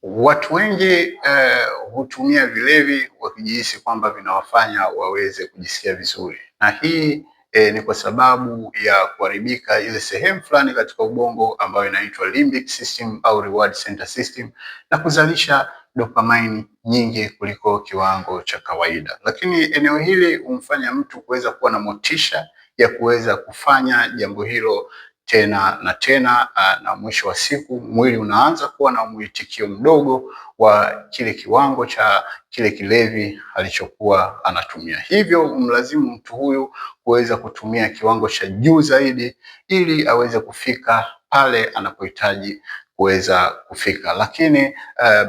Watu wengi hutumia vilevi wakijihisi kwamba vinawafanya waweze kujisikia vizuri, na hii ni kwa sababu ya kuharibika ile sehemu fulani katika ubongo ambayo inaitwa limbic system au reward center system na kuzalisha dopamine nyingi kuliko kiwango cha kawaida. Lakini eneo hili humfanya mtu kuweza kuwa na motisha ya kuweza kufanya jambo hilo tena na tena, na mwisho wa siku mwili unaanza kuwa na mwitikio mdogo wa kile kiwango cha kile kilevi alichokuwa anatumia. Hivyo umlazimu mtu huyu kuweza kutumia kiwango cha juu zaidi ili aweze kufika pale anapohitaji kuweza kufika. Lakini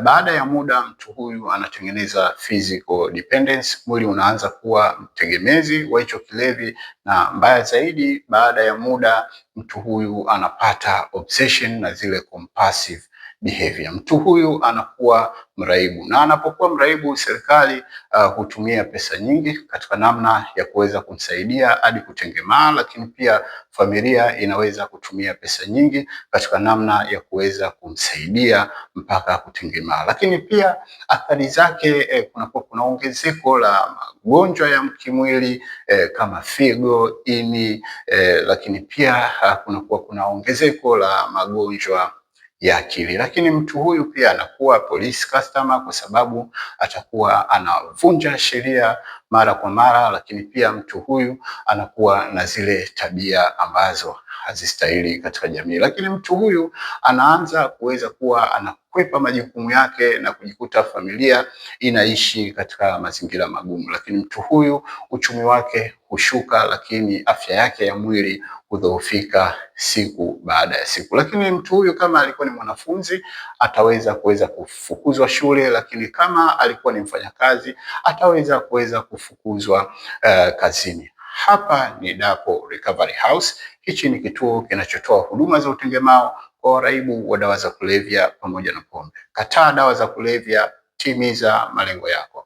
baada ya muda mtu huyu anatengeneza physical dependence, mwili unaanza kuwa mtegemezi wa hicho kilevi, na mbaya zaidi, baada ya muda mtu huyu anapata obsession na zile compulsive behavior. Mtu huyu anakuwa mraibu, na anapokuwa mraibu, serikali hutumia pesa nyingi katika namna ya kuweza kumsaidia hadi kutengemaa, lakini pia familia inaweza kutumia pesa nyingi katika namna ya kuweza kumsaidia mpaka kutengemaa. Lakini pia athari zake, kuna ongezeko la magonjwa ya kimwili kama figo, ini, lakini pia kuna ongezeko la magonjwa ya akili. Lakini mtu huyu pia anakuwa police customer kwa sababu atakuwa anavunja sheria mara kwa mara, lakini pia mtu huyu anakuwa na zile tabia ambazo hazistahili katika jamii. Lakini mtu huyu anaanza kuweza kuwa anakwepa majukumu yake na kujikuta familia inaishi katika mazingira magumu. Lakini mtu huyu uchumi wake hushuka, lakini afya yake ya mwili kudhoofika siku baada ya siku. Lakini mtu huyu kama alikuwa ni mwanafunzi ataweza kuweza kufukuzwa shule, lakini kama alikuwa ni mfanyakazi ataweza kuweza kufukuzwa kazini. Hapa ni Dapo Recovery House. Hichi ni kituo kinachotoa huduma za utengemao kwa waraibu wa dawa za kulevya pamoja na pombe. Kataa dawa za kulevya, timiza malengo yako.